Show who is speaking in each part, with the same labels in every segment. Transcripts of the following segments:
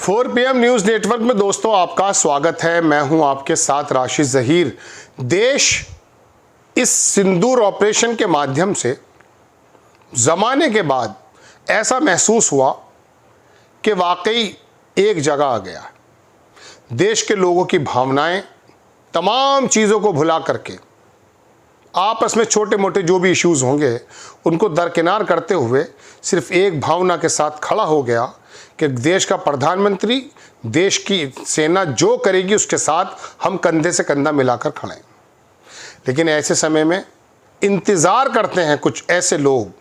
Speaker 1: 4 PM news network में दोस्तों आपका स्वागत है। मैं हूं आपके साथ राशिद ज़हीर। देश इस सिंदूर ऑपरेशन के माध्यम से ज़माने के बाद ऐसा महसूस हुआ कि वाकई एक जगह आ गया। देश के लोगों की भावनाएं तमाम चीज़ों को भुला करके आपस में छोटे मोटे जो भी इश्यूज़ होंगे उनको दरकिनार करते हुए सिर्फ एक भावना के साथ खड़ा हो गया कि देश का प्रधानमंत्री, देश की सेना जो करेगी उसके साथ हम कंधे से कंधा मिलाकर खड़े हैं। लेकिन ऐसे समय में इंतज़ार करते हैं कुछ ऐसे लोग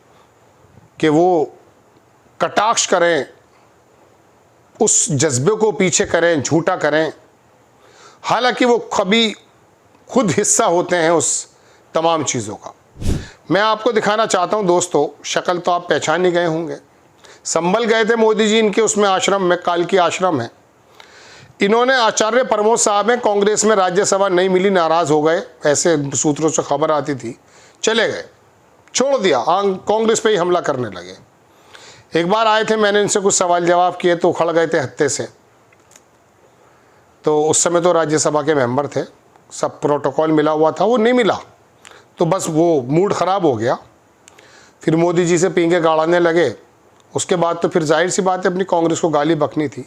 Speaker 1: कि वो कटाक्ष करें, उस जज्बे को पीछे करें, झूठा करें, हालांकि वो कभी खुद हिस्सा होते हैं उस तमाम चीज़ों का। मैं आपको दिखाना चाहता हूं दोस्तों, शक्ल तो आप पहचान ही गए होंगे। संभल गए थे मोदी जी इनके उसमें आश्रम में, कालकी आश्रम है। इन्होंने आचार्य प्रमोद साहब हैं, कांग्रेस में राज्यसभा नहीं मिली, नाराज़ हो गए, ऐसे सूत्रों से खबर आती थी, चले गए, छोड़ दिया, कांग्रेस पे ही हमला करने लगे। एक बार आए थे, मैंने इनसे कुछ सवाल जवाब किए तो उखड़ गए थे हत्थे से। तो उस समय तो राज्यसभा के मेंबर थे, सब प्रोटोकॉल मिला हुआ था, वो नहीं मिला, तो बस वो मूड ख़राब हो गया। फिर मोदी जी से पींगे गाड़ाने लगे। उसके बाद तो फिर जाहिर सी बात है अपनी कांग्रेस को गाली बकनी थी।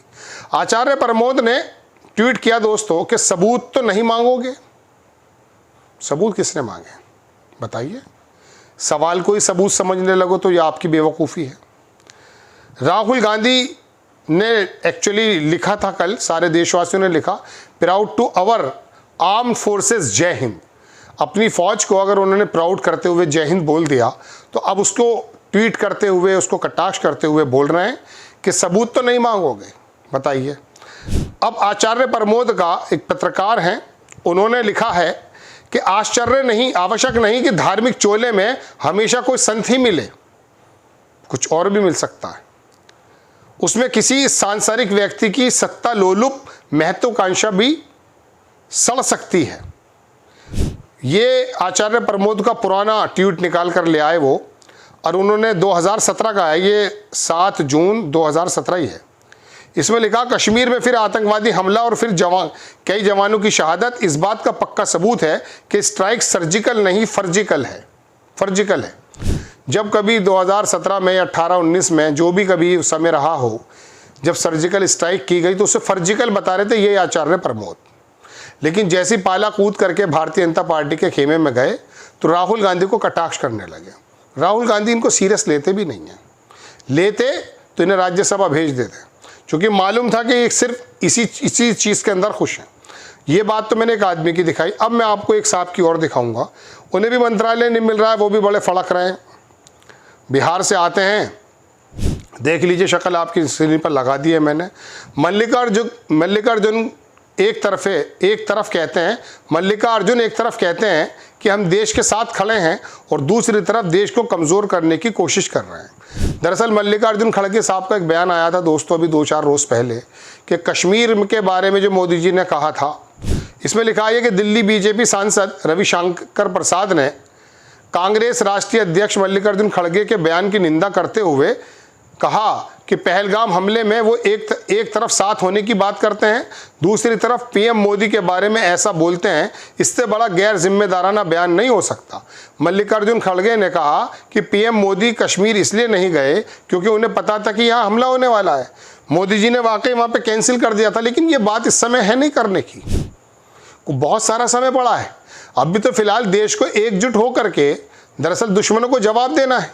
Speaker 1: आचार्य प्रमोद ने ट्वीट किया दोस्तों कि सबूत तो नहीं मांगोगे। सबूत किसने मांगे बताइए? सवाल को ही सबूत समझने लगो तो ये आपकी बेवकूफ़ी है। राहुल गांधी ने एक्चुअली लिखा था कल, सारे देशवासियों ने लिखा, proud to our armed forces, Jai Hind. अपनी फ़ौज को अगर उन्होंने प्राउड करते हुए जय हिंद बोल दिया तो अब उसको ट्वीट करते हुए, उसको कटाक्ष करते हुए बोल रहे हैं कि सबूत तो नहीं मांगोगे। बताइए। अब आचार्य प्रमोद का एक पत्रकार हैं, उन्होंने लिखा है कि आश्चर्य नहीं, आवश्यक नहीं कि धार्मिक चोले में हमेशा कोई संत ही मिले, कुछ और भी मिल सकता है। उसमें किसी सांसारिक व्यक्ति की सत्ता लोलुप महत्वाकांक्षा भी सड़ सकती है। ये आचार्य प्रमोद का पुराना ट्वीट निकाल कर ले आए वो, और उन्होंने 2017 का है, ये 7 जून 2017 ही है। इसमें लिखा, कश्मीर में फिर आतंकवादी हमला और फिर कई जवानों की शहादत इस बात का पक्का सबूत है कि स्ट्राइक सर्जिकल नहीं फर्जिकल है। फर्जिकल है। जब कभी 2017 में या 18-19 में जो भी कभी उस समय रहा हो, जब सर्जिकल स्ट्राइक की गई तो उसे फर्जिकल बता रहे थे ये आचार्य प्रमोद। लेकिन जैसी पाला कूद करके भारतीय जनता पार्टी के खेमे में गए तो राहुल गांधी को कटाक्ष करने लगे। राहुल गांधी इनको सीरियस लेते भी नहीं हैं। लेते तो इन्हें राज्यसभा भेज देते, क्योंकि मालूम था कि ये सिर्फ इसी चीज़ के अंदर खुश हैं। ये बात तो मैंने एक आदमी की दिखाई। अब मैं आपको एक साहब की और दिखाऊंगा, उन्हें भी मंत्रालय नहीं मिल रहा है, वो भी बड़े फड़क रहे हैं। बिहार से आते हैं, देख लीजिए शक्ल आपकी स्क्रीन पर लगा दी है मैंने। मल्लिकार्जुन एक तरफ कहते हैं, मल्लिकार्जुन एक तरफ कहते हैं कि हम देश के साथ खड़े हैं और दूसरी तरफ देश को कमज़ोर करने की कोशिश कर रहे हैं। दरअसल मल्लिकार्जुन खड़गे साहब का एक बयान आया था दोस्तों अभी 2-4 रोज़ पहले कि कश्मीर के बारे में जो मोदी जी ने कहा था, इसमें लिखा है कि दिल्ली बीजेपी सांसद रविशंकर प्रसाद ने कांग्रेस राष्ट्रीय अध्यक्ष मल्लिकार्जुन खड़गे के बयान की निंदा करते हुए कहा कि पहलगाम हमले में वो एक तरफ साथ होने की बात करते हैं, दूसरी तरफ पीएम मोदी के बारे में ऐसा बोलते हैं। इससे बड़ा गैर जिम्मेदाराना बयान नहीं हो सकता। मल्लिकार्जुन खड़गे ने कहा कि पीएम मोदी कश्मीर इसलिए नहीं गए क्योंकि उन्हें पता था कि यहाँ हमला होने वाला है। मोदी जी ने वाकई वहाँ पे कैंसिल कर दिया था, लेकिन ये बात इस समय है नहीं करने की, बहुत सारा समय पड़ा है। अभी तो फिलहाल देश को एकजुट होकर के दरअसल दुश्मनों को जवाब देना है।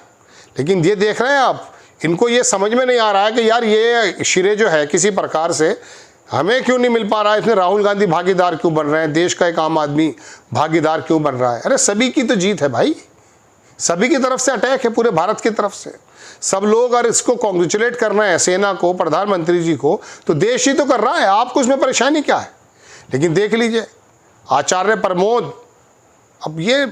Speaker 1: लेकिन ये देख रहे हैं आप, इनको ये समझ में नहीं आ रहा है कि यार ये शिरे जो है किसी प्रकार से हमें क्यों नहीं मिल पा रहा है, इसमें राहुल गांधी भागीदार क्यों बन रहे हैं, देश का एक आम आदमी भागीदार क्यों बन रहा है। अरे सभी की तो जीत है भाई, सभी की तरफ से अटैक है, पूरे भारत की तरफ से। सब लोग अगर इसको कॉन्ग्रेचुलेट करना है सेना को, प्रधानमंत्री जी को, तो देश ही तो कर रहा है, आपको इसमें परेशानी क्या है। लेकिन देख लीजिए आचार्य प्रमोद, अब ये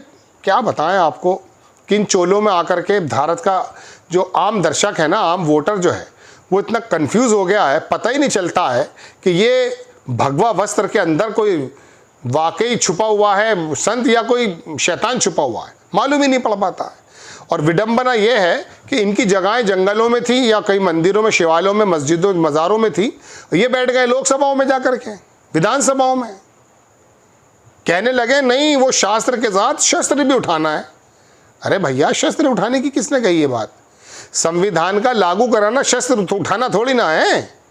Speaker 1: क्या बताएं आपको, किन चोलों में आकर के भारत का जो आम दर्शक है ना, आम वोटर जो है, वो इतना कंफ्यूज हो गया है, पता ही नहीं चलता है कि ये भगवा वस्त्र के अंदर कोई वाकई छुपा हुआ है संत या कोई शैतान छुपा हुआ है, मालूम ही नहीं पड़ पाता है। और विडंबना ये है कि इनकी जगहें जंगलों में थी या कई मंदिरों में, शिवालयों में, मस्जिदों, मज़ारों में थी, ये बैठ गए लोकसभाओं में जाकर के, विधानसभाओं में। कहने लगे नहीं वो शास्त्र के साथ शस्त्र भी उठाना है। अरे भैया, शस्त्र उठाने की किसने कही ये बात? संविधान का लागू कराना शस्त्र उठाना थोड़ी ना है।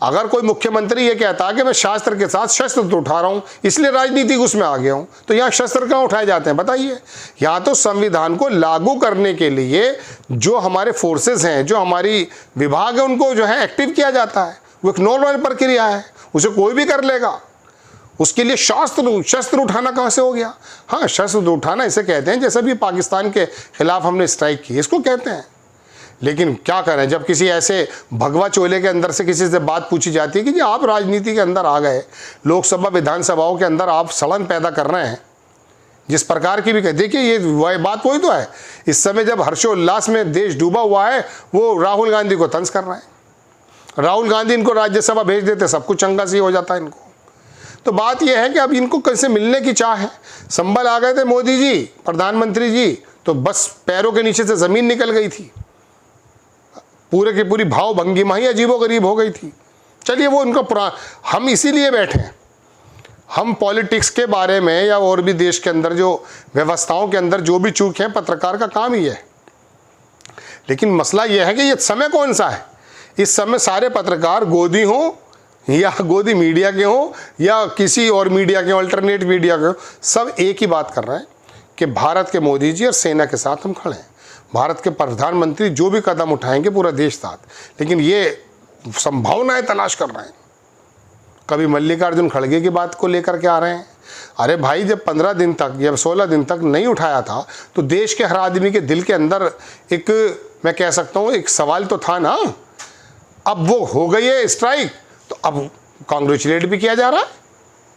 Speaker 1: अगर कोई मुख्यमंत्री ये कहता कि मैं शास्त्र के साथ शस्त्र तो उठा रहा हूँ इसलिए राजनीति उसमें आ गया हूँ, तो यहाँ शस्त्र कहाँ उठाए जाते हैं बताइए? यहाँ तो संविधान को लागू करने के लिए जो हमारे फोर्सेस हैं, जो हमारी विभाग है, उनको जो है एक्टिव किया जाता है। वो एक नॉर्मल प्रक्रिया है, उसे कोई भी कर लेगा। उसके लिए शस्त्र उठाना कहाँ से हो गया? हाँ, शस्त्र उठाना इसे कहते हैं, जैसे भी पाकिस्तान के खिलाफ हमने स्ट्राइक की, इसको कहते हैं। लेकिन क्या करें, जब किसी ऐसे भगवा चोले के अंदर से किसी से बात पूछी जाती है कि जी आप राजनीति के अंदर आ गए, लोकसभा विधानसभाओं के अंदर आप सड़न पैदा कर रहे हैं, जिस प्रकार की भी कहे, देखिए ये बात वही तो है। इस समय जब हर्षोल्लास में देश डूबा हुआ है, वो राहुल गांधी को तंज कर रहे हैं। राहुल गांधी इनको राज्यसभा भेज देते, सब कुछ चंगा सी हो जाता है इनको। तो बात यह है कि अब इनको कैसे मिलने की चाह है। संभल आ गए थे मोदी जी, प्रधानमंत्री जी, तो बस पैरों के नीचे से ज़मीन निकल गई थी, पूरे की पूरी भाव भंगिमा ही अजीबोगरीब हो गई थी। चलिए वो उनका हम इसीलिए बैठे हैं, हम पॉलिटिक्स के बारे में या और भी देश के अंदर जो व्यवस्थाओं के अंदर जो भी चूक है, पत्रकार का काम ही है। लेकिन मसला यह है कि ये समय कौन सा है? इस समय सारे पत्रकार गोदी हों या गोदी मीडिया के हों या किसी और मीडिया के, अल्टरनेट मीडिया के, सब एक ही बात कर रहे हैं कि भारत के मोदी जी और सेना के साथ हम खड़े हैं। भारत के प्रधानमंत्री जो भी कदम उठाएंगे पूरा देश साथ। लेकिन ये संभावनाएं तलाश कर रहे हैं। कभी मल्लिकार्जुन खड़गे की बात को लेकर के आ रहे हैं। अरे भाई, जब 15 दिन तक या 16 दिन तक नहीं उठाया था तो देश के हर आदमी के दिल के अंदर एक, मैं कह सकता हूँ, एक सवाल तो था ना। अब वो हो गई है स्ट्राइक, तो अब कांग्रेचुलेट भी किया जा रहा है,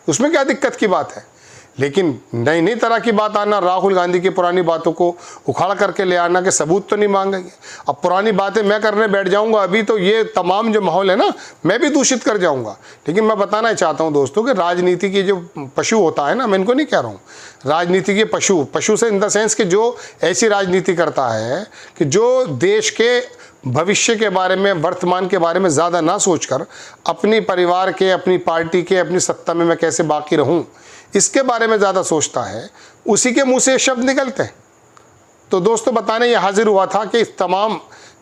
Speaker 1: उसमें क्या दिक्कत की बात है? लेकिन नई नई तरह की बात आना, राहुल गांधी की पुरानी बातों को उखाड़ करके ले आना कि सबूत तो नहीं मांगेंगे, अब पुरानी बातें मैं करने बैठ जाऊंगा अभी तो ये तमाम जो माहौल है ना, मैं भी दूषित कर जाऊंगा। लेकिन मैं बताना चाहता हूं दोस्तों कि राजनीति की जो पशु होता है ना, मैं इनको नहीं कह रहा हूँ राजनीति के पशु से इन द सेंस कि जो ऐसी राजनीति करता है कि जो देश के भविष्य के बारे में, वर्तमान के बारे में ज़्यादा ना सोचकर अपनी परिवार के, अपनी पार्टी के, अपनी सत्ता में मैं कैसे बाकी रहूं, इसके बारे में ज़्यादा सोचता है, उसी के मुंह से शब्द निकलते हैं। तो दोस्तों, बताने ये हाजिर हुआ था कि इस तमाम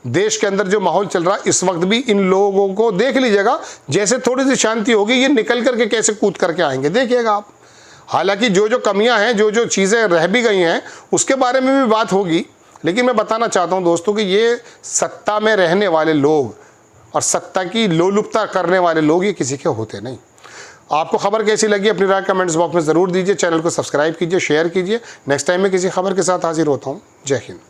Speaker 1: देश के अंदर जो माहौल चल रहा है इस वक्त भी इन लोगों को देख लीजिएगा, जैसे थोड़ी सी शांति होगी ये निकल करके कैसे कूद करके आएंगे, देखिएगा आप। हालांकि जो जो कमियां हैं, जो जो चीज़ें रह भी गई हैं, उसके बारे में भी बात होगी। लेकिन मैं बताना चाहता हूं दोस्तों कि ये सत्ता में रहने वाले लोग और सत्ता की लोलुपता करने वाले लोग ये किसी के होते नहीं। आपको खबर कैसी लगी अपनी राय कमेंट्स बॉक्स में ज़रूर दीजिए। चैनल को सब्सक्राइब कीजिए, शेयर कीजिए। नेक्स्ट टाइम मैं किसी खबर के साथ हाजिर होता हूँ। जय हिंद।